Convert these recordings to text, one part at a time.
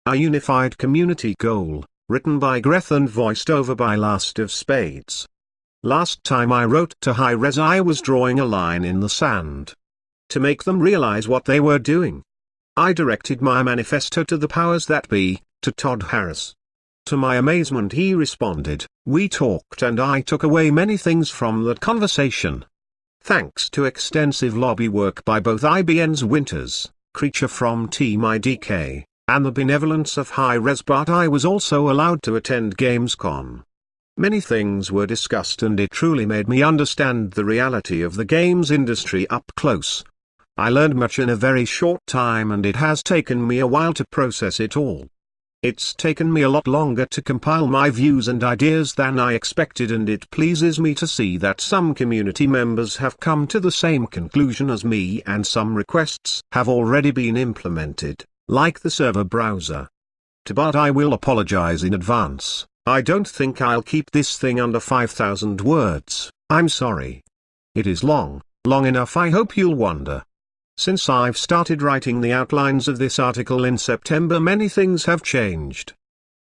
A unified community goal, written by Greths and voiced over by LastOfSpades. Last time I wrote to Hi-Res I was drawing a line in the sand. To make them realize what they were doing, I directed my manifesto to the powers that be, to Todd Harris. To my amazement he responded, we talked and I took away many things from that conversation. Thanks to extensive lobby work by both IBN's Winters, Creature from Team IDK, and the benevolence of Hi-Res, but I was also allowed to attend Gamescom. Many things were discussed and it truly made me understand the reality of the games industry up close. I learned much in a very short time and it has taken me a while to process it all. It's taken me a lot longer to compile my views and ideas than I expected, and it pleases me to see that some community members have come to the same conclusion as me and some requests have already been implemented, like the server browser. But I will apologize in advance, I don't think I'll keep this thing under 5,000 words, I'm sorry. It is long enough, I hope you'll wonder. Since I've started writing the outlines of this article in September, many things have changed.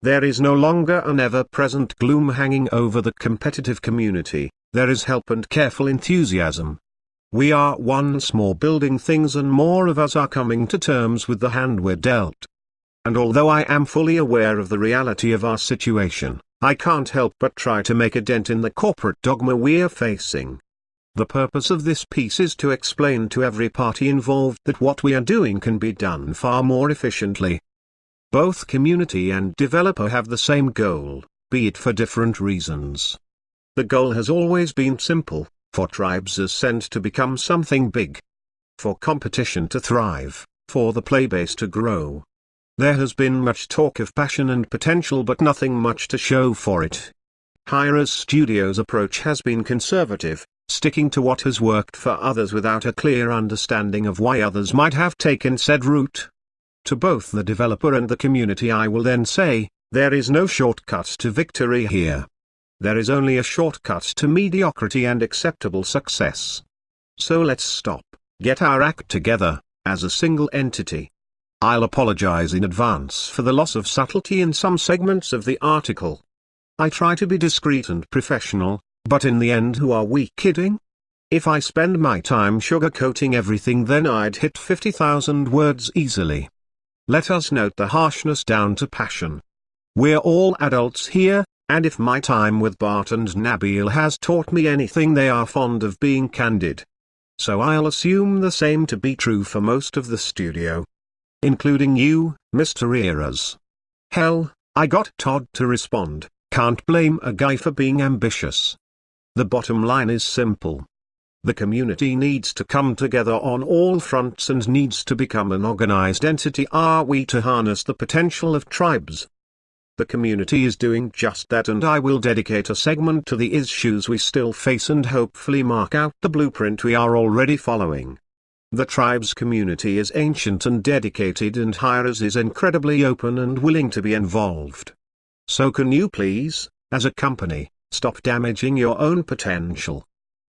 There is no longer an ever-present gloom hanging over the competitive community, there is help and careful enthusiasm. We are once more building things and more of us are coming to terms with the hand we're dealt. And although I am fully aware of the reality of our situation, I can't help but try to make a dent in the corporate dogma we're facing. The purpose of this piece is to explain to every party involved that what we are doing can be done far more efficiently. Both community and developer have the same goal, be it for different reasons. The goal has always been simple, for Tribes Ascend to become something big. For competition to thrive, for the playbase to grow. There has been much talk of passion and potential but nothing much to show for it. Hi-Res Studios' approach has been conservative, sticking to what has worked for others without a clear understanding of why others might have taken said route. To both the developer and the community I will then say, there is no shortcut to victory here. There is only a shortcut to mediocrity and acceptable success. So let's stop, get our act together, as a single entity. I'll apologize in advance for the loss of subtlety in some segments of the article. I try to be discreet and professional, but in the end, who are we kidding? If I spend my time sugarcoating everything, then I'd hit 50,000 words easily. Let us note the harshness down to passion. We're all adults here, and if my time with Bart and Nabil has taught me anything, they are fond of being candid. So I'll assume the same to be true for most of the studio. Including you, Mr. Eras. Hell, I got Todd to respond, can't blame a guy for being ambitious. The bottom line is simple. The community needs to come together on all fronts and needs to become an organized entity are we to harness the potential of Tribes. The community is doing just that, and I will dedicate a segment to the issues we still face and hopefully mark out the blueprint we are already following. The Tribes community is ancient and dedicated, and Hi-Res is incredibly open and willing to be involved. So can you please, as a company, stop damaging your own potential?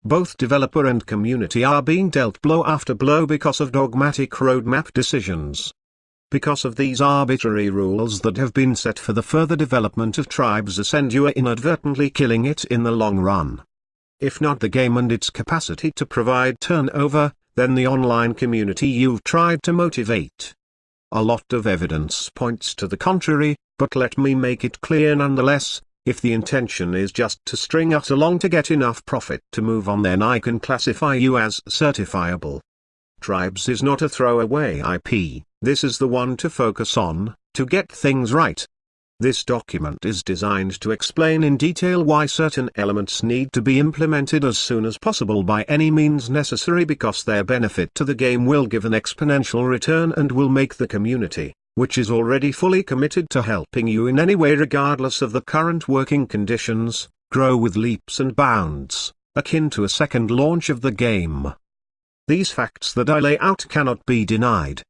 Both developer and community are being dealt blow after blow because of dogmatic roadmap decisions. Because of these arbitrary rules that have been set for the further development of Tribes Ascend, you are inadvertently killing it in the long run. If not the game and its capacity to provide turnover, then the online community you've tried to motivate. A lot of evidence points to the contrary, but let me make it clear nonetheless. If the intention is just to string us along to get enough profit to move on, then I can classify you as certifiable. Tribes is not a throwaway IP, this is the one to focus on, to get things right. This document is designed to explain in detail why certain elements need to be implemented as soon as possible by any means necessary, because their benefit to the game will give an exponential return and will make the community, which is already fully committed to helping you in any way regardless of the current working conditions, grow with leaps and bounds, akin to a second launch of the game. These facts that I lay out cannot be denied.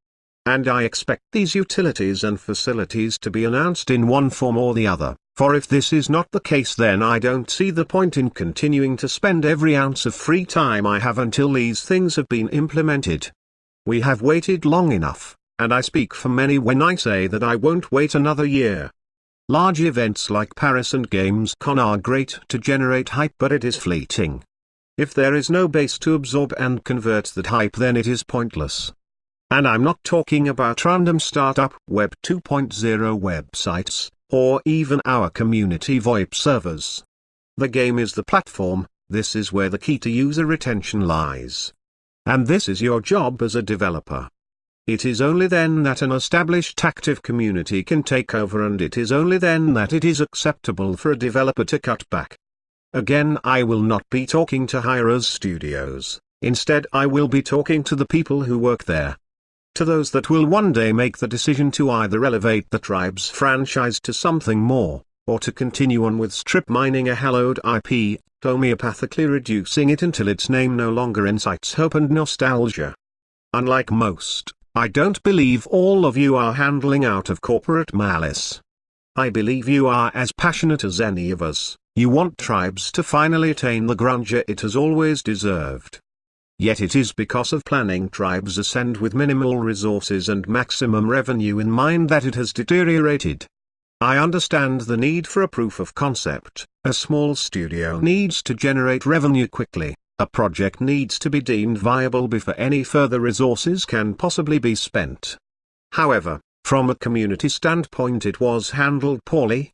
And I expect these utilities and facilities to be announced in one form or the other, for if this is not the case, then I don't see the point in continuing to spend every ounce of free time I have until these things have been implemented. We have waited long enough. and I speak for many when I say that I won't wait another year. Large events like Paris and Gamescom are great to generate hype, but it is fleeting. If there is no base to absorb and convert that hype, then it is pointless. And I'm not talking about random startup Web 2.0 websites, or even our community VoIP servers. The game is the platform. This is where the key to user retention lies. And this is your job as a developer. It is only then that an established active community can take over, and it is only then that it is acceptable for a developer to cut back. Again, I will not be talking to Hi-Rez Studios. Instead, I will be talking to the people who work there. To those that will one day make the decision to either elevate the Tribes franchise to something more, or to continue on with strip mining a hallowed IP, homeopathically reducing it until its name no longer incites hope and nostalgia. Unlike most, I don't believe all of you are handling out of corporate malice. I believe you are as passionate as any of us. You want Tribes to finally attain the grandeur it has always deserved. Yet it is because of planning Tribes Ascend with minimal resources and maximum revenue in mind that it has deteriorated. I understand the need for a proof of concept. A small studio needs to generate revenue quickly. A project needs to be deemed viable before any further resources can possibly be spent. However, from a community standpoint it was handled poorly.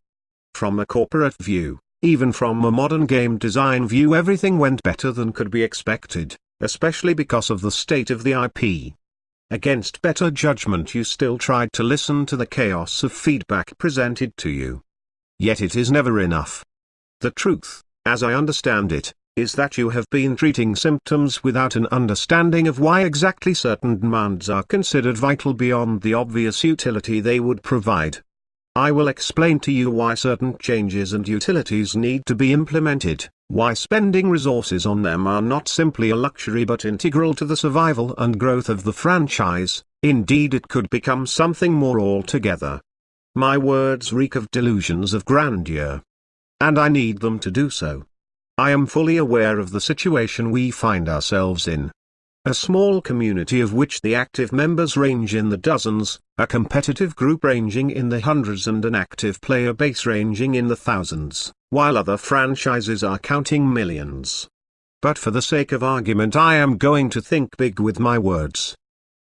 From a corporate view, even from a modern game design view, everything went better than could be expected, especially because of the state of the IP. Against better judgment, you still tried to listen to the chaos of feedback presented to you. Yet it is never enough. The truth, as I understand it, is that you have been treating symptoms without an understanding of why exactly certain demands are considered vital beyond the obvious utility they would provide. I will explain to you why certain changes and utilities need to be implemented, why spending resources on them are not simply a luxury but integral to the survival and growth of the franchise. Indeed, it could become something more altogether. My words reek of delusions of grandeur. And I need them to do so. I am fully aware of the situation we find ourselves in. A small community of which the active members range in the dozens, a competitive group ranging in the hundreds, and an active player base ranging in the thousands, while other franchises are counting millions. But for the sake of argument, I am going to think big with my words.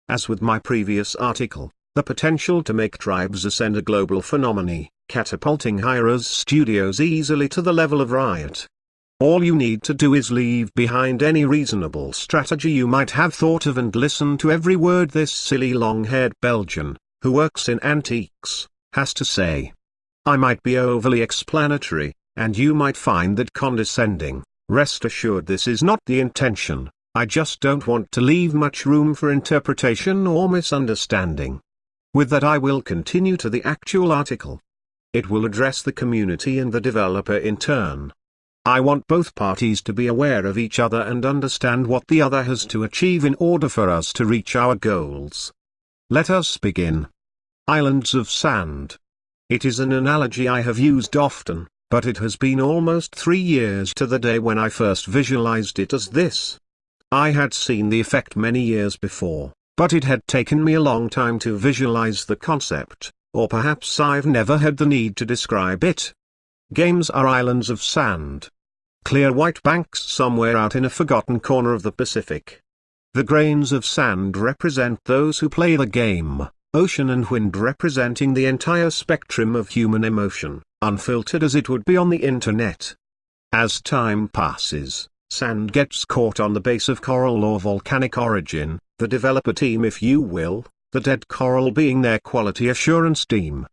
As with my previous article, the potential to make Tribes Ascend a global phenomenon, catapulting Hi-Rez Studios easily to the level of Riot. All you need to do is leave behind any reasonable strategy you might have thought of and listen to every word this silly long-haired Belgian, who works in antiques, has to say. I might be overly explanatory, and you might find that condescending. Rest assured, this is not the intention. I just don't want to leave much room for interpretation or misunderstanding. With that, I will continue to the actual article. It will address the community and the developer in turn. I want both parties to be aware of each other and understand what the other has to achieve in order for us to reach our goals. Let us begin. Islands of sand. It is an analogy I have used often, but it has been almost 3 years to the day when I first visualized it as this. I had seen the effect many years before, but it had taken me a long time to visualize the concept, or perhaps I've never had the need to describe it. Games are islands of sand. Clear white banks somewhere out in a forgotten corner of the Pacific. The grains of sand represent those who play the game, ocean and wind representing the entire spectrum of human emotion, unfiltered as it would be on the internet. As time passes, sand gets caught on the base of coral or volcanic origin, the developer team if you will, the dead coral being their quality assurance team.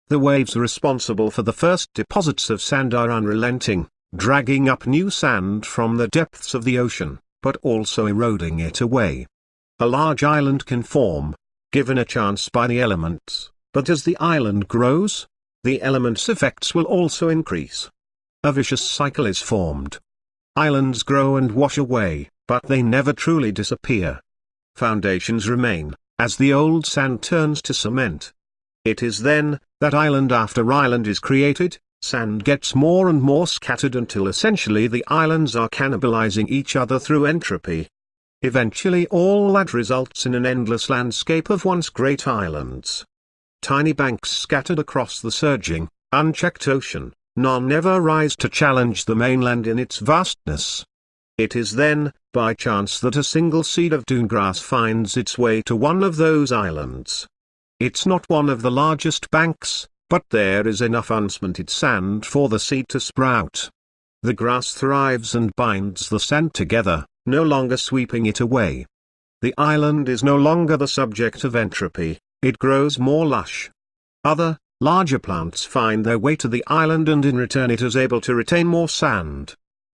The waves responsible for the first deposits of sand are unrelenting, dragging up new sand from the depths of the ocean, but also eroding it away. A large island can form, given a chance by the elements, but as the island grows, the elements' effects will also increase. A vicious cycle is formed. Islands grow and wash away, but they never truly disappear. Foundations remain, as the old sand turns to cement. It is then that island after island is created. Sand gets more and more scattered until essentially the islands are cannibalizing each other through entropy. Eventually all that results in an endless landscape of once great islands. Tiny banks scattered across the surging, unchecked ocean, none ever rise to challenge the mainland in its vastness. It is then, by chance, that a single seed of dune grass finds its way to one of those islands. It's not one of the largest banks, but there is enough uncemented sand for the seed to sprout. The grass thrives and binds the sand together, no longer sweeping it away. The island is no longer the subject of entropy, it grows more lush. Other, larger plants find their way to the island, and in return it is able to retain more sand.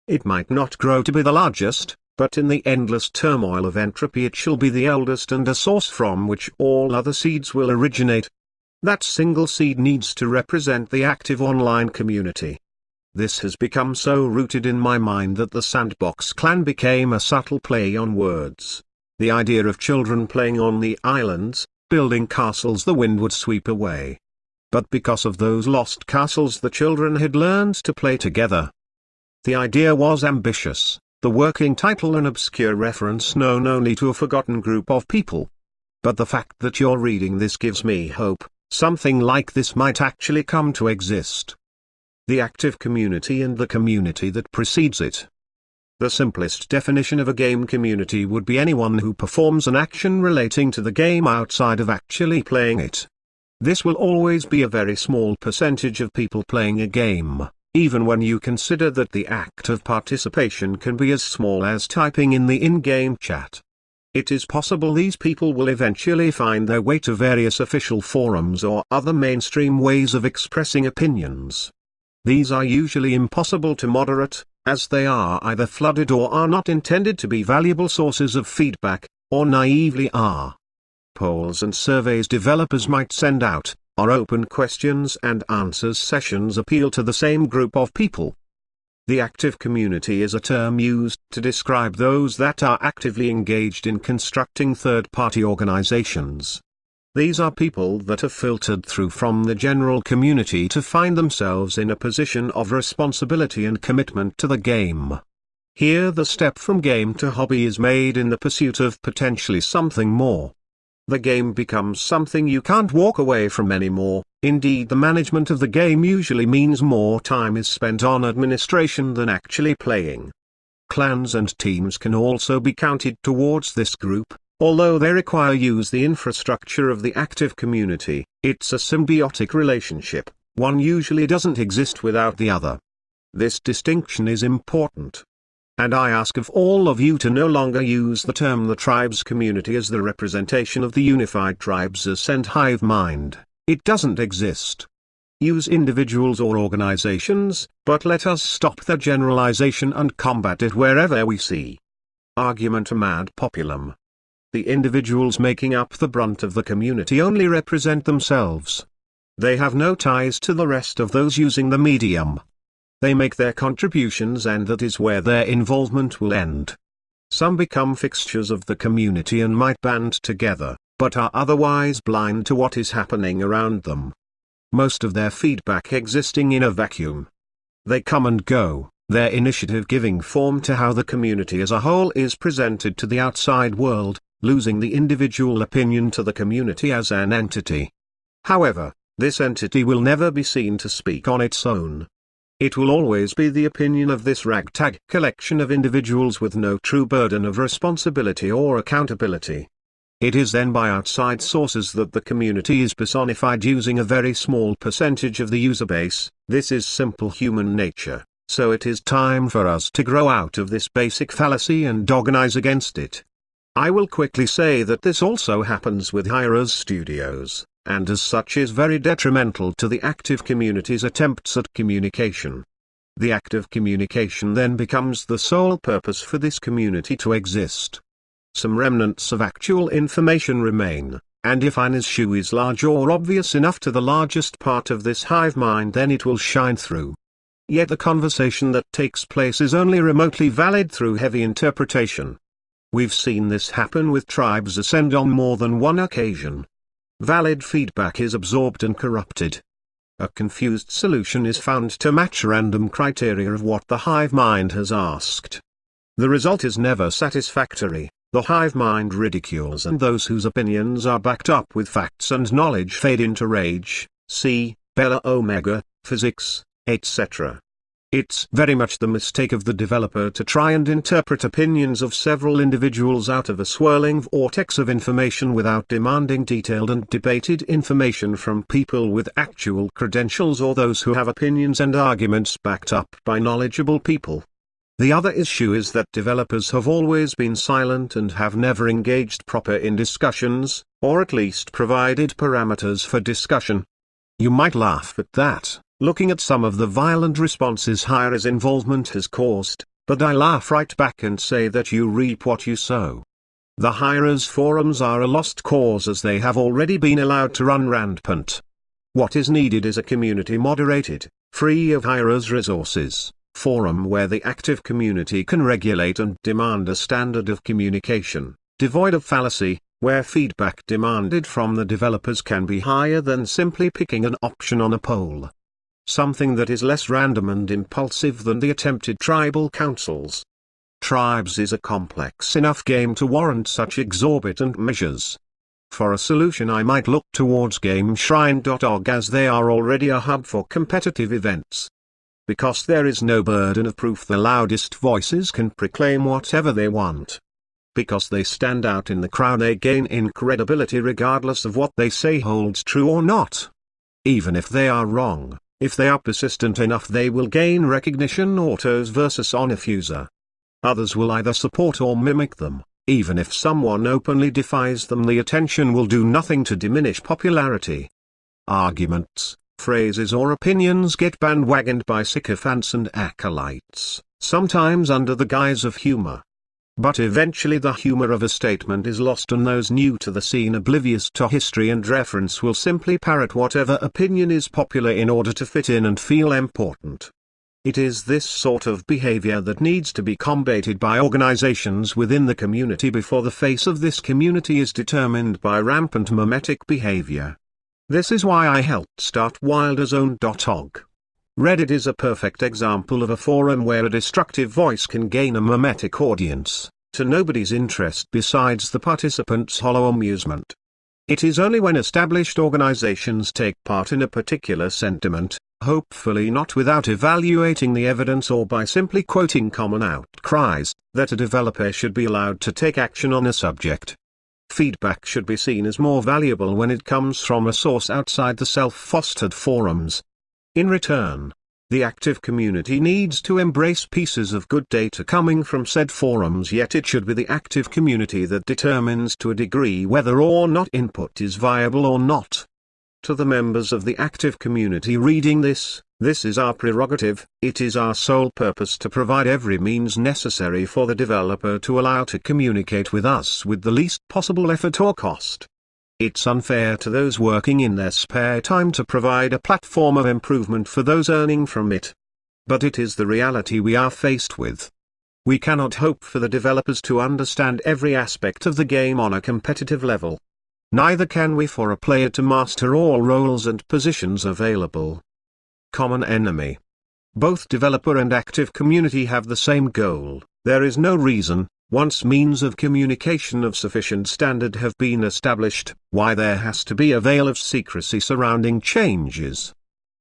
It might not grow to be the largest, but in the endless turmoil of entropy it shall be the eldest and a source from which all other seeds will originate. That single seed needs to represent the active online community. This has become so rooted in my mind that the Sandbox Clan became a subtle play on words. The idea of children playing on the islands, building castles the wind would sweep away. But because of those lost castles the children had learned to play together. The idea was ambitious, the working title an obscure reference known only to a forgotten group of people. But the fact that you're reading this gives me hope, something like this might actually come to exist. The active community and the community that precedes it. The simplest definition of a game community would be anyone who performs an action relating to the game outside of actually playing it. This will always be a very small percentage of people playing a game, even when you consider that the act of participation can be as small as typing in the in-game chat. It is possible these people will eventually find their way to various official forums or other mainstream ways of expressing opinions. These are usually impossible to moderate, as they are either flooded or are not intended to be valuable sources of feedback, or naively are. Polls and surveys developers might send out, or open questions and answers sessions appeal to the same group of people. The active community is a term used to describe those that are actively engaged in constructing third-party organizations. These are people that have filtered through from the general community to find themselves in a position of responsibility and commitment to the game. Here the step from game to hobby is made in the pursuit of potentially something more. The game becomes something you can't walk away from anymore. Indeed, the management of the game usually means more time is spent on administration than actually playing. Clans and teams can also be counted towards this group. Although they require use the infrastructure of the active community, it's a symbiotic relationship, one usually doesn't exist without the other. This distinction is important. And I ask of all of you to no longer use the term the tribes community as the representation of the unified tribes ascent hive mind. It doesn't exist. Use individuals or organizations, but let us stop their generalization and combat it wherever we see. Argumentum ad populum. The individuals making up the brunt of the community only represent themselves. They have no ties to the rest of those using the medium. They make their contributions and that is where their involvement will end. Some become fixtures of the community and might band together, but are otherwise blind to what is happening around them. Most of their feedback existing in a vacuum. They come and go, their initiative giving form to how the community as a whole is presented to the outside world, losing the individual opinion to the community as an entity. However, this entity will never be seen to speak on its own. It will always be the opinion of this ragtag collection of individuals with no true burden of responsibility or accountability. It is then by outside sources that the community is personified using a very small percentage of the user base. This is simple human nature, so it is time for us to grow out of this basic fallacy and organize against it. I will quickly say that this also happens with high-res studios, and as such is very detrimental to the active community's attempts at communication. The active communication then becomes the sole purpose for this community to exist. Some remnants of actual information remain, and if an issue is large or obvious enough to the largest part of this hive mind, then it will shine through. Yet the conversation that takes place is only remotely valid through heavy interpretation. We've seen this happen with tribes ascend on more than one occasion. Valid feedback is absorbed and corrupted. A confused solution is found to match random criteria of what the hive mind has asked. The result is never satisfactory, The hive mind ridicules, and those whose opinions are backed up with facts and knowledge fade into rage, see, Bella Omega, physics, etc. It's very much the mistake of the developer to try and interpret opinions of several individuals out of a swirling vortex of information without demanding detailed and debated information from people with actual credentials or those who have opinions and arguments backed up by knowledgeable people. The other issue is that developers have always been silent and have never engaged proper in discussions, or at least provided parameters for discussion. You might laugh at that, looking at some of the violent responses Hira's involvement has caused, but I laugh right back and say that you reap what you sow. The Hira's forums are a lost cause as they have already been allowed to run rampant. What is needed is a community-moderated, free of Hira's resources forum where the active community can regulate and demand a standard of communication, devoid of fallacy, where feedback demanded from the developers can be higher than simply picking an option on a poll. Something that is less random and impulsive than the attempted tribal councils. Tribes is a complex enough game to warrant such exorbitant measures. For a solution I might look towards GameShrine.org, as they are already a hub for competitive events. Because there is no burden of proof, the loudest voices can proclaim whatever they want. Because they stand out in the crowd, they gain in credibility regardless of what they say holds true or not. Even if they are wrong, if they are persistent enough, they will gain recognition. Autos versus Onifuser. Others will either support or mimic them. Even if someone openly defies them, the attention will do nothing to diminish popularity. Arguments, phrases or opinions get bandwagoned by sycophants and acolytes, sometimes under the guise of humor. But eventually the humor of a statement is lost, and those new to the scene, oblivious to history and reference, will simply parrot whatever opinion is popular in order to fit in and feel important. It is this sort of behavior that needs to be combated by organizations within the community before the face of this community is determined by rampant mimetic behavior. This is why I helped start wilderzone.org. Reddit is a perfect example of a forum where a destructive voice can gain a mimetic audience, to nobody's interest besides the participants' hollow amusement. It is only when established organizations take part in a particular sentiment, hopefully not without evaluating the evidence or by simply quoting common outcries, that a developer should be allowed to take action on a subject. Feedback should be seen as more valuable when it comes from a source outside the self-fostered forums. In return, the active community needs to embrace pieces of good data coming from said forums, yet it should be the active community that determines to a degree whether or not input is viable or not. To the members of the active community reading this is our prerogative. It is our sole purpose to provide every means necessary for the developer to allow to communicate with us with the least possible effort or cost. It's unfair to those working in their spare time to provide a platform of improvement for those earning from it. But it is the reality we are faced with. We cannot hope for the developers to understand every aspect of the game on a competitive level. Neither can we for a player to master all roles and positions available. Common enemy. Both developer and active community have the same goal. There is no reason, once means of communication of sufficient standard have been established, why there has to be a veil of secrecy surrounding changes.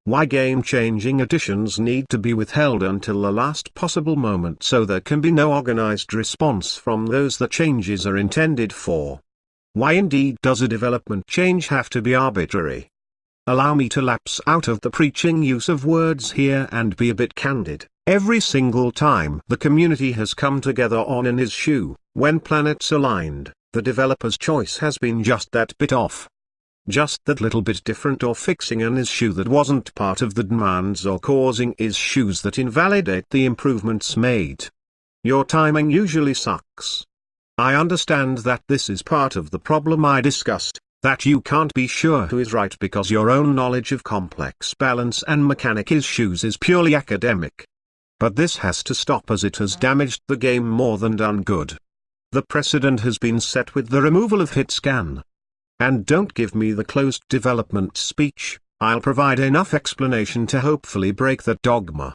Why game-changing additions need to be withheld until the last possible moment so there can be no organized response from those the changes are intended for. Why indeed does a development change have to be arbitrary? Allow me to lapse out of the preaching use of words here and be a bit candid. Every single time the community has come together on an issue, when planets aligned, the developer's choice has been just that bit off. Just that little bit different, or fixing an issue that wasn't part of the demands, or causing issues that invalidate the improvements made. Your timing usually sucks. I understand that this is part of the problem I discussed, that you can't be sure who is right because your own knowledge of complex balance and mechanic issues is purely academic. But this has to stop, as it has damaged the game more than done good. The precedent has been set with the removal of hit scan. And don't give me the closed development speech, I'll provide enough explanation to hopefully break that dogma.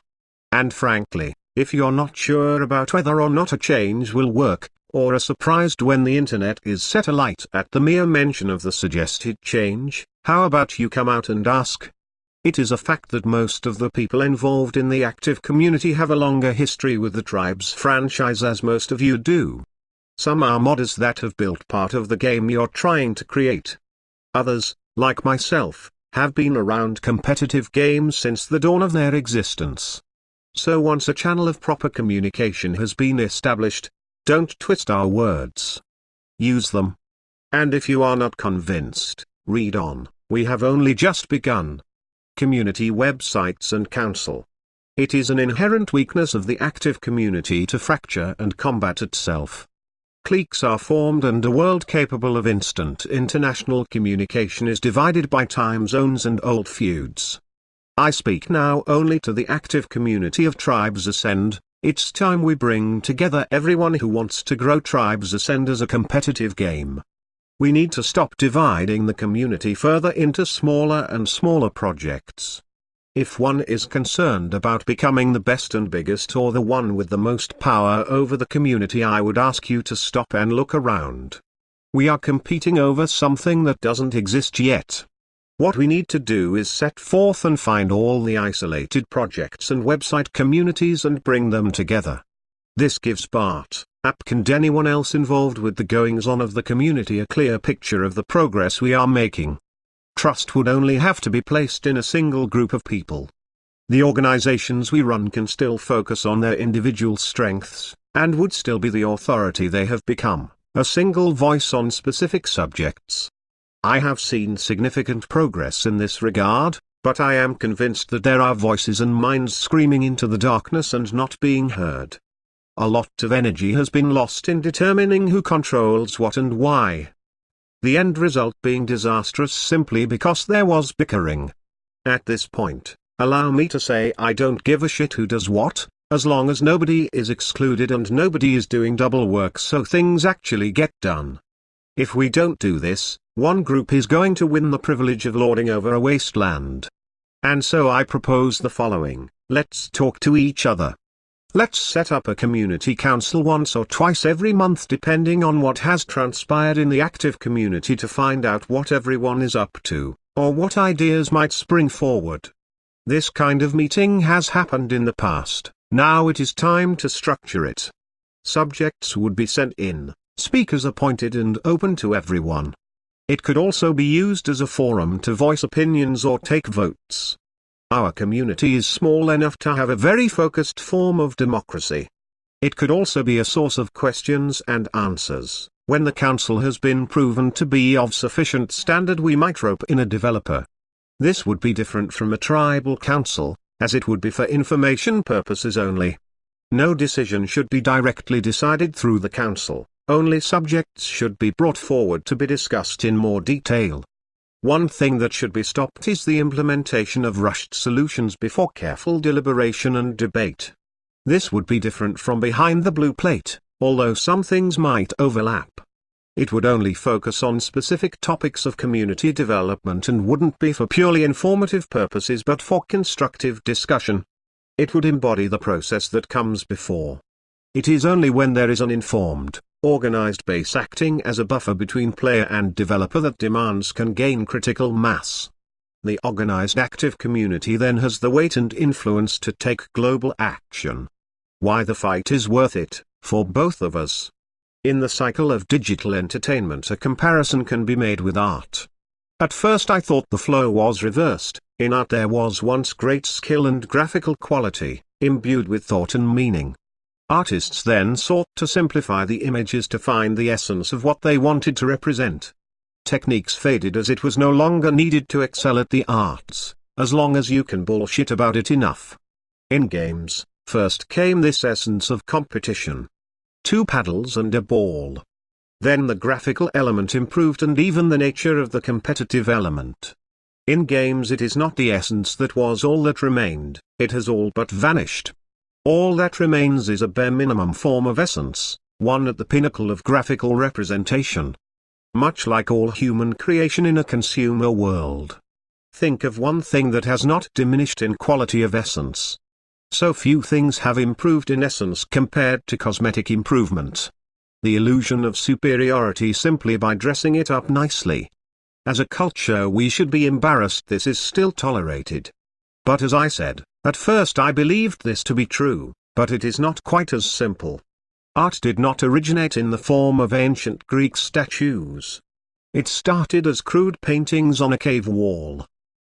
And frankly, if you're not sure about whether or not a change will work, or are surprised when the internet is set alight at the mere mention of the suggested change, how about you come out and ask? It is a fact that most of the people involved in the active community have a longer history with the Tribes franchise, as most of you do. Some are modders that have built part of the game you're trying to create. Others, like myself, have been around competitive games since the dawn of their existence. So once a channel of proper communication has been established, don't twist our words. Use them. And if you are not convinced, read on. We have only just begun. Community websites and council. It is an inherent weakness of the active community to fracture and combat itself. Cliques are formed and a world capable of instant international communication is divided by time zones and old feuds. I speak now only to the active community of Tribes Ascend. It's time we bring together everyone who wants to grow Tribes Ascend as a competitive game. We need to stop dividing the community further into smaller and smaller projects. If one is concerned about becoming the best and biggest or the one with the most power over the community, I would ask you to stop and look around. We are competing over something that doesn't exist yet. What we need to do is set forth and find all the isolated projects and website communities and bring them together. This gives Bart, Apk and anyone else involved with the goings-on of the community a clear picture of the progress we are making. Trust would only have to be placed in a single group of people. The organizations we run can still focus on their individual strengths, and would still be the authority they have become, a single voice on specific subjects. I have seen significant progress in this regard, but I am convinced that there are voices and minds screaming into the darkness and not being heard. A lot of energy has been lost in determining who controls what and why. The end result being disastrous simply because there was bickering. At this point, allow me to say I don't give a shit who does what, as long as nobody is excluded and nobody is doing double work so things actually get done. If we don't do this, one group is going to win the privilege of lording over a wasteland. And so I propose the following: let's talk to each other. Let's set up a community council once or twice every month depending on what has transpired in the active community to find out what everyone is up to, or what ideas might spring forward. This kind of meeting has happened in the past, now it is time to structure it. Subjects would be sent in, speakers appointed and open to everyone. It could also be used as a forum to voice opinions or take votes. Our community is small enough to have a very focused form of democracy. It could also be a source of questions and answers. When the council has been proven to be of sufficient standard, we might rope in a developer. This would be different from a tribal council, as it would be for information purposes only. No decision should be directly decided through the council, only subjects should be brought forward to be discussed in more detail. One thing that should be stopped is the implementation of rushed solutions before careful deliberation and debate. This would be different from behind the blue plate, although some things might overlap. It would only focus on specific topics of community development and wouldn't be for purely informative purposes but for constructive discussion. It would embody the process that comes before. It is only when there is an informed, organized base acting as a buffer between player and developer that demands can gain critical mass. The organized active community then has the weight and influence to take global action. Why the fight is worth it, for both of us. In the cycle of digital entertainment, a comparison can be made with art. At first I thought the flow was reversed. In art there was once great skill and graphical quality, imbued with thought and meaning. Artists then sought to simplify the images to find the essence of what they wanted to represent. Techniques faded as it was no longer needed to excel at the arts, as long as you can bullshit about it enough. In games, first came this essence of competition. 2 paddles and a ball. Then the graphical element improved and even the nature of the competitive element. In games it is not the essence that was all that remained, it has all but vanished. All that remains is a bare minimum form of essence, one at the pinnacle of graphical representation. Much like all human creation in a consumer world. Think of one thing that has not diminished in quality of essence. So few things have improved in essence compared to cosmetic improvement. the illusion of superiority simply by dressing it up nicely. As a culture we should be embarrassed this is still tolerated. But as I said, at first I believed this to be true, but it is not quite as simple. Art did not originate in the form of ancient Greek statues. It started as crude paintings on a cave wall.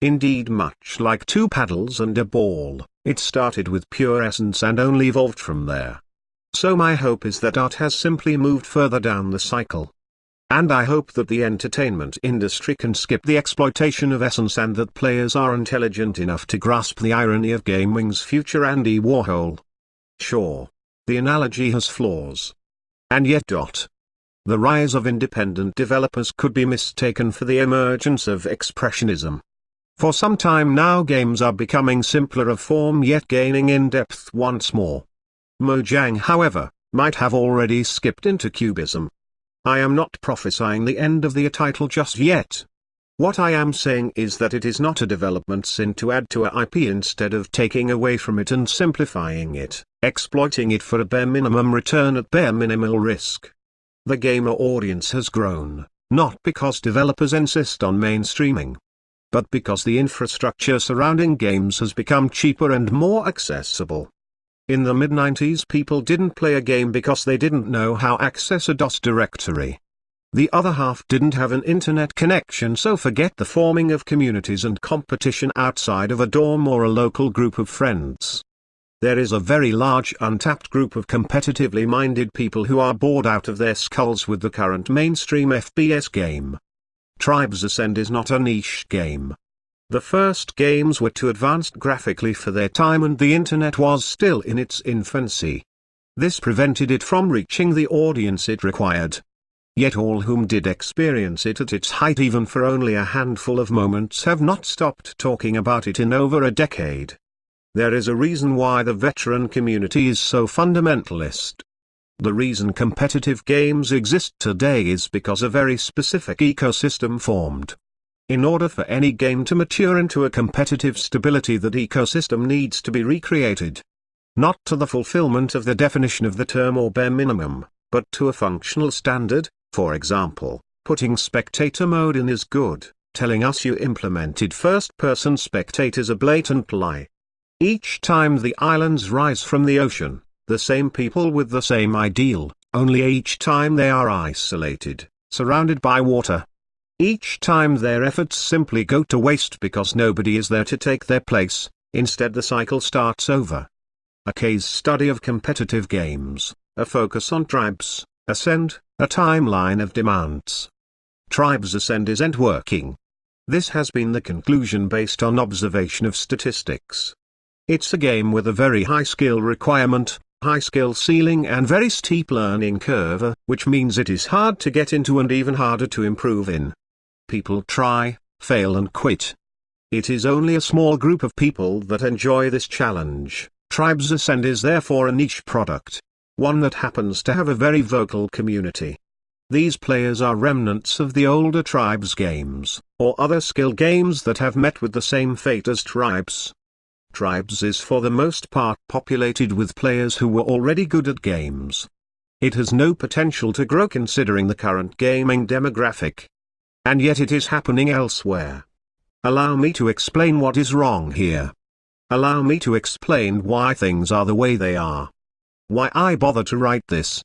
Indeed, much like two paddles and a ball, it started with pure essence and only evolved from there. So my hope is that art has simply moved further down the cycle. And I hope that the entertainment industry can skip the exploitation of essence and that players are intelligent enough to grasp the irony of gaming's future. Andy Warhol. Sure, the analogy has flaws. And yet. The rise of independent developers could be mistaken for the emergence of expressionism. For some time now games are becoming simpler of form yet gaining in depth once more. Mojang, however, might have already skipped into cubism. I am not prophesying the end of the title just yet. What I am saying is that it is not a development sin to add to a IP instead of taking away from it and simplifying it, exploiting it for a bare minimum return at bare minimal risk. The gamer audience has grown, not because developers insist on mainstreaming, but because the infrastructure surrounding games has become cheaper and more accessible. In the mid-90s people didn't play a game because they didn't know how to access a DOS directory. The other half didn't have an internet connection, so forget the forming of communities and competition outside of a dorm or a local group of friends. There is a very large untapped group of competitively minded people who are bored out of their skulls with the current mainstream FPS game. Tribes Ascend is not a niche game. The first games were too advanced graphically for their time and the internet was still in its infancy. This prevented it from reaching the audience it required. Yet all whom did experience it at its height, even for only a handful of moments, have not stopped talking about it in over a decade. There is a reason why the veteran community is so fundamentalist. The reason competitive games exist today is because a very specific ecosystem formed. In order for any game to mature into a competitive stability, that ecosystem needs to be recreated. Not to the fulfillment of the definition of the term or bare minimum, but to a functional standard. For example, putting spectator mode in is good, telling us you implemented first-person spectate is a blatant lie. Each time the islands rise from the ocean, the same people with the same ideal, only each time they are isolated, surrounded by water. Each time their efforts simply go to waste because nobody is there to take their place, instead the cycle starts over. A case study of competitive games, a focus on Tribes Ascend, a timeline of demands. Tribes Ascend isn't working. This has been the conclusion based on observation of statistics. It's a game with a very high skill requirement, high skill ceiling and very steep learning curve, which means it is hard to get into and even harder to improve in. People try, fail and quit. It is only a small group of people that enjoy this challenge. Tribes Ascend is therefore a niche product. One that happens to have a very vocal community. These players are remnants of the older Tribes games, or other skill games that have met with the same fate as Tribes. Tribes is for the most part populated with players who were already good at games. It has no potential to grow considering the current gaming demographic. And yet it is happening elsewhere. Allow me to explain what is wrong here. Allow me to explain why things are the way they are. Why I bother to write this.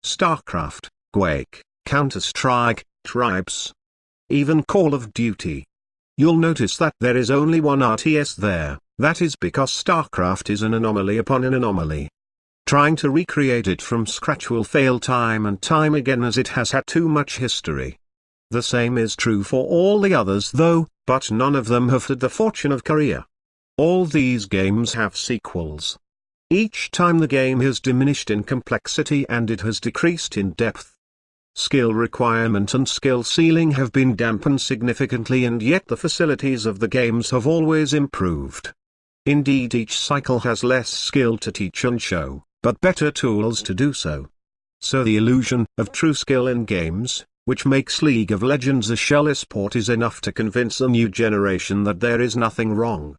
StarCraft, Quake, Counter-Strike, Tribes. Even Call of Duty. You'll notice that there is only one RTS there. That is because StarCraft is an anomaly upon an anomaly. Trying to recreate it from scratch will fail time and time again as it has had too much history. The same is true for all the others though, but none of them have had the fortune of Korea. All these games have sequels. Each time the game has diminished in complexity and it has decreased in depth. Skill requirement and skill ceiling have been dampened significantly, and yet the facilities of the games have always improved. Indeed, each cycle has less skill to teach and show, but better tools to do so. So the illusion of true skill in games, which makes League of Legends a shell sport, is enough to convince a new generation that there is nothing wrong.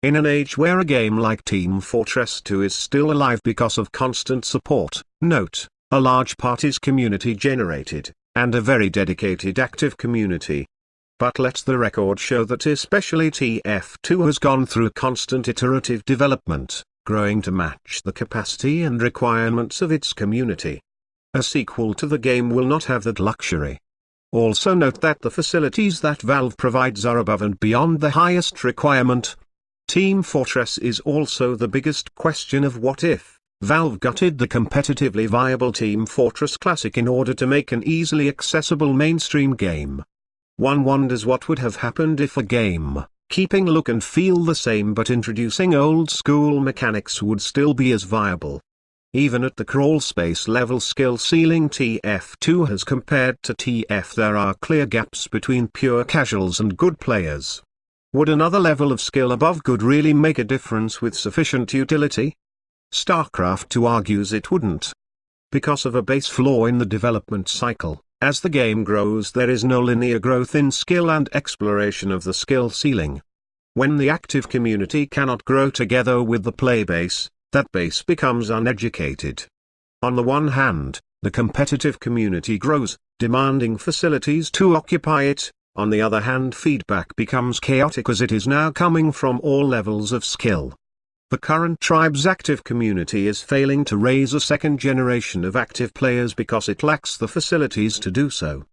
In an age where a game like Team Fortress 2 is still alive because of constant support, note, A large part is community generated, and a very dedicated active community. But let the record show that especially TF2 has gone through constant iterative development, growing to match the capacity and requirements of its community. A sequel to the game will not have that luxury. Also note that the facilities that Valve provides are above and beyond the highest requirement. Team Fortress is also the biggest question of what if Valve gutted the competitively viable Team Fortress Classic in order to make an easily accessible mainstream game. One wonders what would have happened if a game, keeping look and feel the same but introducing old-school mechanics, would still be as viable. Even at the crawl space level skill ceiling TF2 has compared to TF, there are clear gaps between pure casuals and good players. Would another level of skill above good really make a difference with sufficient utility? StarCraft 2 argues it wouldn't. Because of a base flaw in the development cycle, as the game grows there is no linear growth in skill and exploration of the skill ceiling. When the active community cannot grow together with the play base, that base becomes uneducated. On the one hand, the competitive community grows, demanding facilities to occupy it. On the other hand, feedback becomes chaotic as it is now coming from all levels of skill. The current tribe's active community is failing to raise a second generation of active players because it lacks the facilities to do so.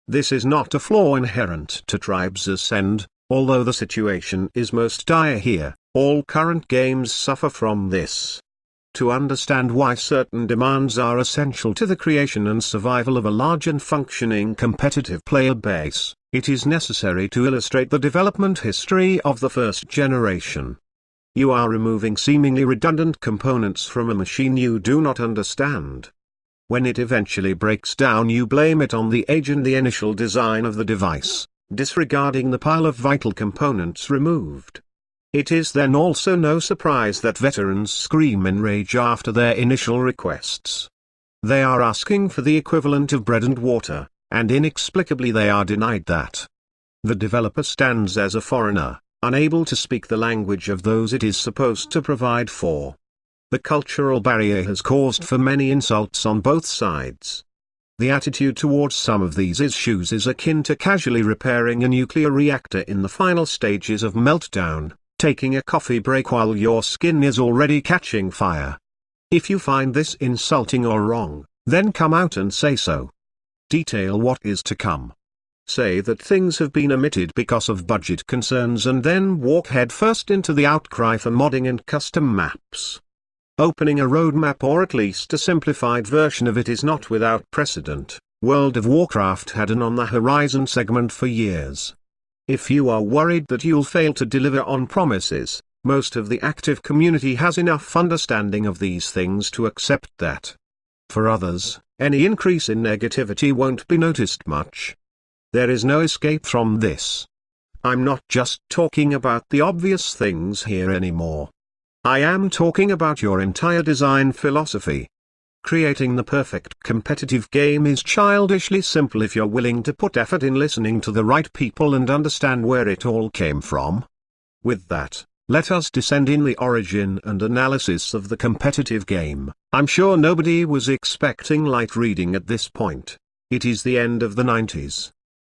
This is not a flaw inherent to Tribe's Ascend, although the situation is most dire here. All current games suffer from this. To understand why certain demands are essential to the creation and survival of a large and functioning competitive player base, it is necessary to illustrate the development history of the first generation. You are removing seemingly redundant components from a machine you do not understand. When it eventually breaks down, you blame it on the age and the initial design of the device, disregarding the pile of vital components removed. It is then also no surprise that veterans scream in rage after their initial requests. They are asking for the equivalent of bread and water, and inexplicably they are denied that. The developer stands as a foreigner, unable to speak the language of those it is supposed to provide for. The cultural barrier has caused for many insults on both sides. The attitude towards some of these issues is akin to casually repairing a nuclear reactor in the final stages of meltdown, taking a coffee break while your skin is already catching fire. If you find this insulting or wrong, then come out and say so. Detail what is to come. Say that things have been omitted because of budget concerns and then walk headfirst into the outcry for modding and custom maps. Opening a roadmap or at least a simplified version of it is not without precedent. World of Warcraft had an on-the-horizon segment for years. If you are worried that you'll fail to deliver on promises, most of the active community has enough understanding of these things to accept that. For others, any increase in negativity won't be noticed much. There is no escape from this. I'm not just talking about the obvious things here anymore. I am talking about your entire design philosophy. Creating the perfect competitive game is childishly simple if you're willing to put effort in listening to the right people and understand where it all came from. With that, let us descend in the origin and analysis of the competitive game. I'm sure nobody was expecting light reading at this point. It is the end of the 90s.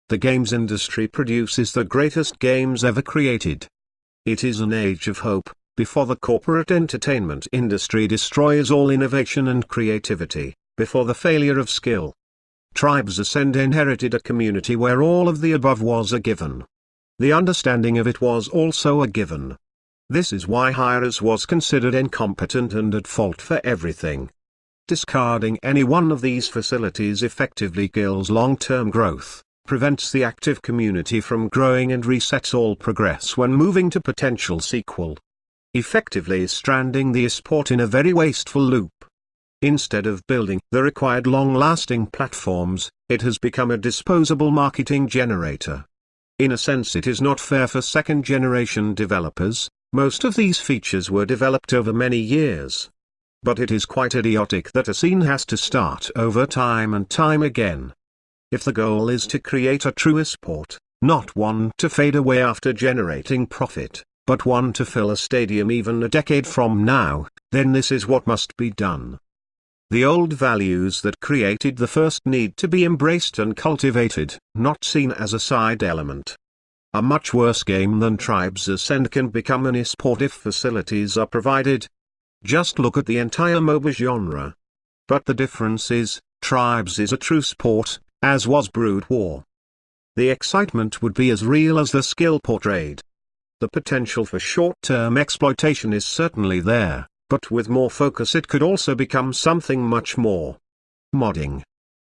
The games industry produces the greatest games ever created. It is an age of hope, before the corporate entertainment industry destroys all innovation and creativity, before the failure of skill. Tribes Ascend inherited a community where all of the above was a given. The understanding of it was also a given. This is why Hi-Rez was considered incompetent and at fault for everything. Discarding any one of these facilities effectively kills long-term growth, prevents the active community from growing and resets all progress when moving to potential sequel. Effectively stranding the esport in a very wasteful loop. Instead of building the required long-lasting platforms, it has become a disposable marketing generator. In a sense, it is not fair for second-generation developers. Most of these features were developed over many years. But it is quite idiotic that a scene has to start over time and time again. If the goal is to create a true esport, not one to fade away after generating profit, but one to fill a stadium even a decade from now, then this is what must be done. The old values that created the first need to be embraced and cultivated, not seen as a side element. A much worse game than Tribes Ascend can become an esport if facilities are provided. Just look at the entire MOBA genre. But the difference is, Tribes is a true sport, as was Brood War. The excitement would be as real as the skill portrayed. The potential for short-term exploitation is certainly there, but with more focus it could also become something much more. Modding.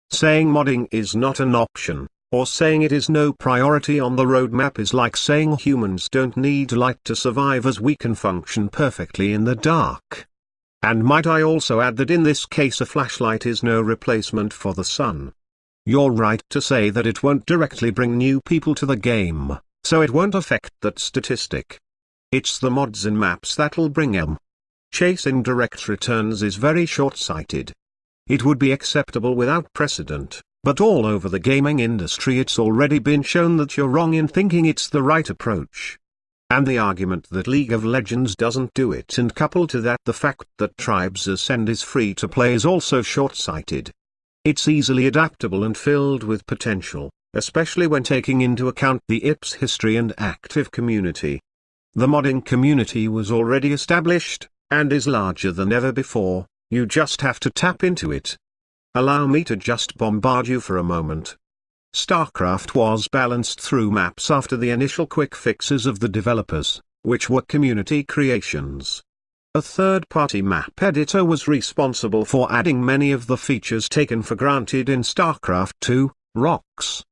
Saying modding is not an option, or saying it is no priority on the roadmap is like saying humans don't need light to survive as we can function perfectly in the dark. And might I also add that in this case a flashlight is no replacement for the sun. You're right to say that it won't directly bring new people to the game, so it won't affect that statistic. It's the mods and maps that'll bring 'em. Chasing direct returns is very short-sighted. It would be acceptable without precedent, but all over the gaming industry it's already been shown that you're wrong in thinking it's the right approach. And the argument that League of Legends doesn't do it, and coupled to that the fact that Tribes Ascend is free to play, is also short-sighted. It's easily adaptable and filled with potential, especially when taking into account the IP's history and active community. The modding community was already established, and is larger than ever before. You just have to tap into it. Allow me to just bombard you for a moment. StarCraft was balanced through maps after the initial quick fixes of the developers, which were community creations. A third-party map editor was responsible for adding many of the features taken for granted in StarCraft II, Rocks.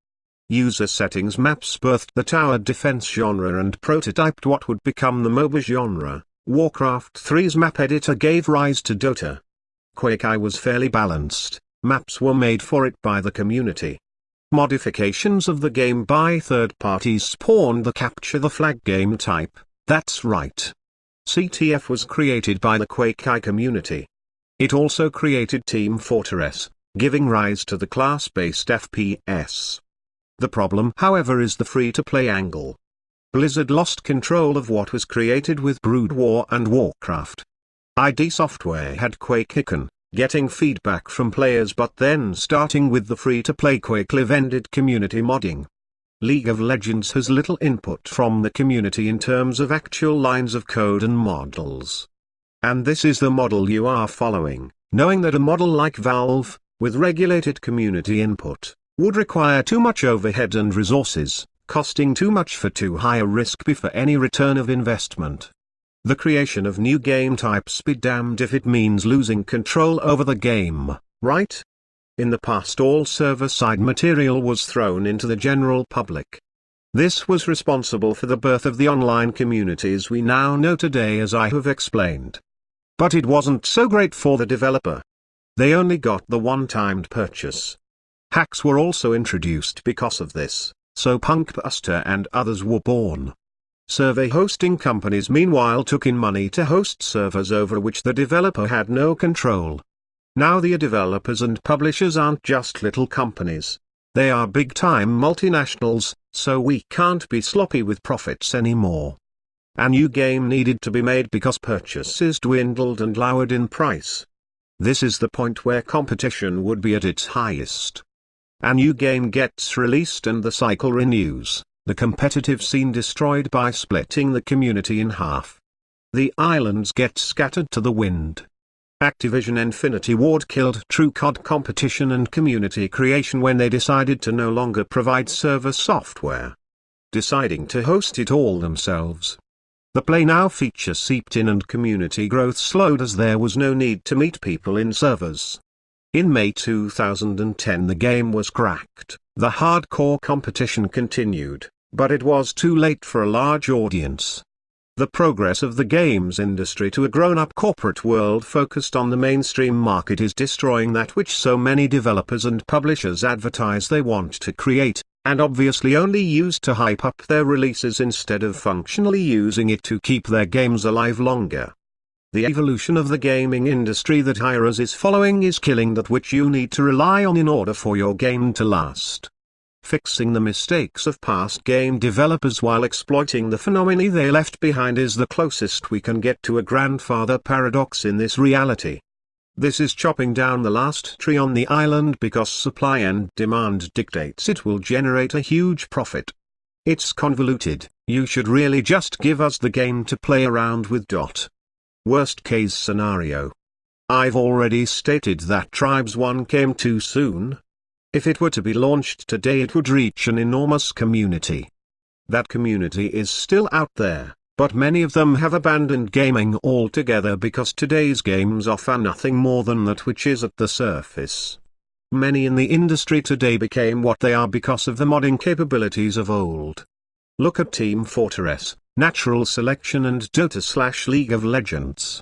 User settings maps birthed the tower defense genre and prototyped what would become the MOBA genre. Warcraft 3's map editor gave rise to Dota. Quake I was fairly balanced, maps were made for it by the community. Modifications of the game by third parties spawned the Capture the Flag game type, that's right. CTF was created by the Quake I community. It also created Team Fortress, giving rise to the class-based FPS. The problem, however, is the free-to-play angle. Blizzard lost control of what was created with Brood War and Warcraft. ID Software had Quake Icon, getting feedback from players, but then starting with the free-to-play Quake Live ended community modding. League of Legends has little input from the community in terms of actual lines of code and models. And this is the model you are following, knowing that a model like Valve, with regulated community input, would require too much overhead and resources, costing too much for too high a risk before any return of investment. The creation of new game types, be damned if it means losing control over the game, right? In the past all server-side material was thrown into the general public. This was responsible for the birth of the online communities we now know today, as I have explained. But it wasn't so great for the developer. They only got the one-timed purchase. Hacks were also introduced because of this, so Punkbuster and others were born. Server hosting companies meanwhile took in money to host servers over which the developer had no control. Now the developers and publishers aren't just little companies. They are big-time multinationals, so we can't be sloppy with profits anymore. A new game needed to be made because purchases dwindled and lowered in price. This is the point where competition would be at its highest. A new game gets released and the cycle renews, the competitive scene destroyed by splitting the community in half. The islands get scattered to the wind. Activision Infinity Ward killed true COD competition and community creation when they decided to no longer provide server software, deciding to host it all themselves. The Play Now feature seeped in and community growth slowed as there was no need to meet people in servers. In May 2010 the game was cracked, the hardcore competition continued, but it was too late for a large audience. The progress of the games industry to a grown-up corporate world focused on the mainstream market is destroying that which so many developers and publishers advertise they want to create, and obviously only use to hype up their releases instead of functionally using it to keep their games alive longer. The evolution of the gaming industry that Hi-Rez is following is killing that which you need to rely on in order for your game to last. Fixing the mistakes of past game developers while exploiting the phenomena they left behind is the closest we can get to a grandfather paradox in this reality. This is chopping down the last tree on the island because supply and demand dictates it will generate a huge profit. It's convoluted, you should really just give us the game to play around with. Worst case scenario. I've already stated that Tribes 1 came too soon. If it were to be launched today it would reach an enormous community. That community is still out there, but many of them have abandoned gaming altogether because today's games offer nothing more than that which is at the surface. Many in the industry today became what they are because of the modding capabilities of old. Look at Team Fortress, Natural Selection and Dota/League of Legends.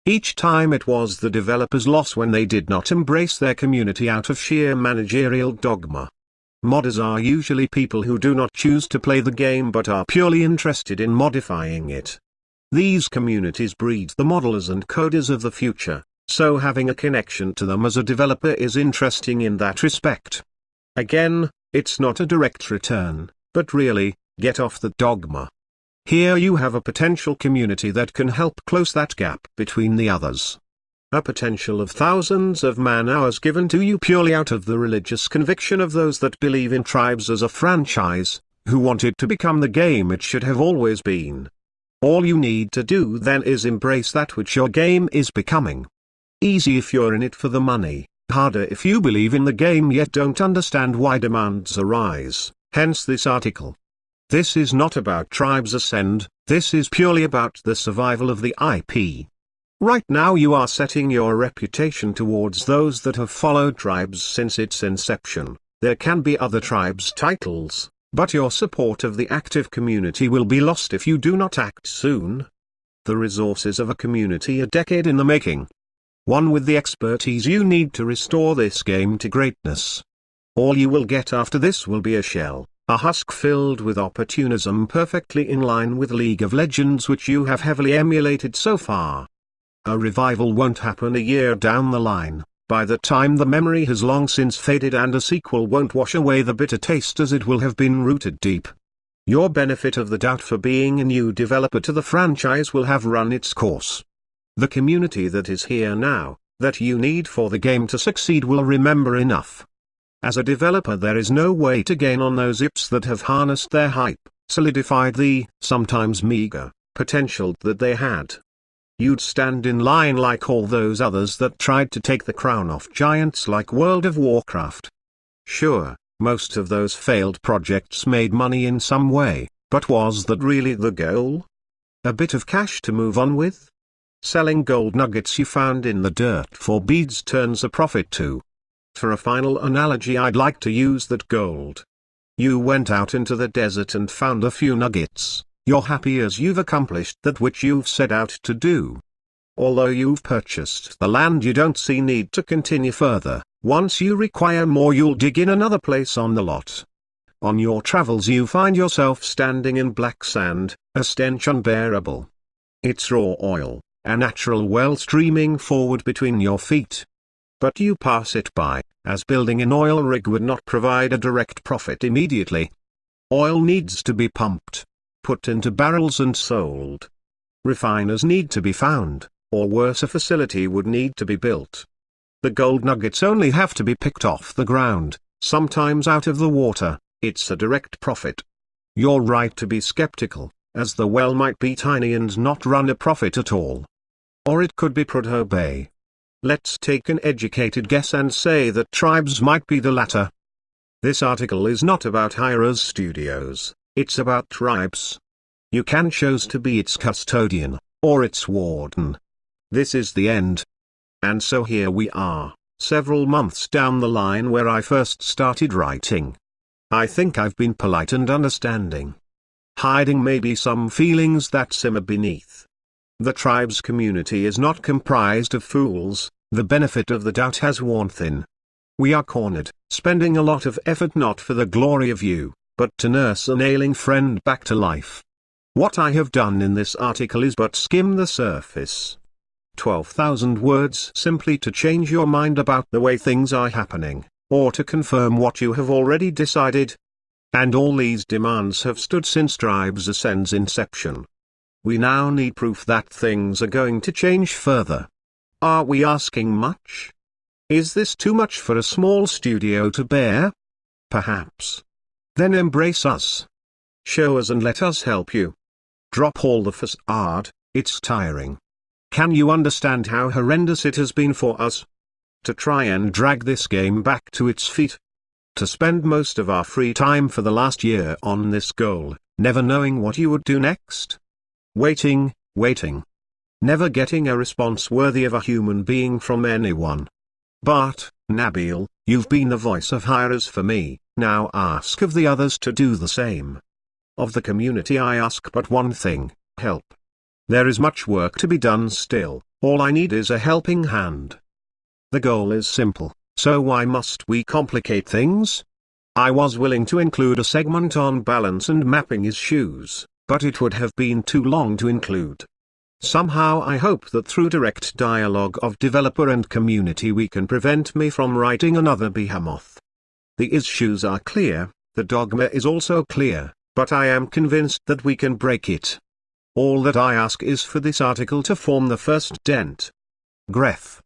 Each time it was the developers' loss when they did not embrace their community out of sheer managerial dogma. Modders are usually people who do not choose to play the game but are purely interested in modifying it. These communities breed the modelers and coders of the future, so having a connection to them as a developer is interesting in that respect. Again, it's not a direct return, but really, get off the dogma. Here you have a potential community that can help close that gap between the others. A potential of thousands of man-hours given to you purely out of the religious conviction of those that believe in Tribes as a franchise, who want it to become the game it should have always been. All you need to do then is embrace that which your game is becoming. Easy if you're in it for the money, harder if you believe in the game yet don't understand why demands arise, hence this article. This is not about Tribes Ascend, this is purely about the survival of the IP. Right now you are setting your reputation towards those that have followed Tribes since its inception. There can be other Tribes titles, but your support of the active community will be lost if you do not act soon. The resources of a community a decade in the making. One with the expertise you need to restore this game to greatness. All you will get after this will be a shell. A husk filled with opportunism perfectly in line with League of Legends which you have heavily emulated so far. A revival won't happen a year down the line, by the time the memory has long since faded, and a sequel won't wash away the bitter taste as it will have been rooted deep. Your benefit of the doubt for being a new developer to the franchise will have run its course. The community that is here now, that you need for the game to succeed, will remember enough. As a developer there is no way to gain on those IPs that have harnessed their hype, solidified the, sometimes meager, potential that they had. You'd stand in line like all those others that tried to take the crown off giants like World of Warcraft. Sure, most of those failed projects made money in some way, but was that really the goal? A bit of cash to move on with? Selling gold nuggets you found in the dirt for beads turns a profit too. For a final analogy I'd like to use that gold. You went out into the desert and found a few nuggets, you're happy as you've accomplished that which you've set out to do. Although you've purchased the land you don't see need to continue further, once you require more you'll dig in another place on the lot. On your travels you find yourself standing in black sand, a stench unbearable. It's raw oil, a natural well streaming forward between your feet. But you pass it by, as building an oil rig would not provide a direct profit immediately. Oil needs to be pumped, put into barrels and sold. Refiners need to be found, or worse, a facility would need to be built. The gold nuggets only have to be picked off the ground, sometimes out of the water. It's a direct profit. You're right to be skeptical, as the well might be tiny and not run a profit at all. Or it could be Prudhoe Bay. Let's take an educated guess and say that Tribes might be the latter. This article is not about Hi-Rez Studios, it's about Tribes. You can choose to be its custodian, or its warden. This is the end. And so here we are, several months down the line where I first started writing. I think I've been polite and understanding. Hiding maybe some feelings that simmer beneath. The Tribes community is not comprised of fools. The benefit of the doubt has worn thin. We are cornered, spending a lot of effort not for the glory of you, but to nurse an ailing friend back to life. What I have done in this article is but skim the surface. 12,000 words simply to change your mind about the way things are happening, or to confirm what you have already decided. And all these demands have stood since Tribes Ascend's inception. We now need proof that things are going to change further. Are we asking much? Is this too much for a small studio to bear? Perhaps. Then embrace us. Show us and let us help you. Drop all the facade, it's tiring. Can you understand how horrendous it has been for us? To try and drag this game back to its feet. To spend most of our free time for the last year on this goal, never knowing what you would do next. Waiting. Never getting a response worthy of a human being from anyone. But, Nabil, you've been the voice of hearers for me, now ask of the others to do the same. Of the community I ask but one thing, help. There is much work to be done still, all I need is a helping hand. The goal is simple, so why must we complicate things? I was willing to include a segment on balance and mapping issues, but it would have been too long to include. Somehow I hope that through direct dialogue of developer and community we can prevent me from writing another behemoth. The issues are clear, the dogma is also clear, but I am convinced that we can break it. All that I ask is for this article to form the first dent. Greths.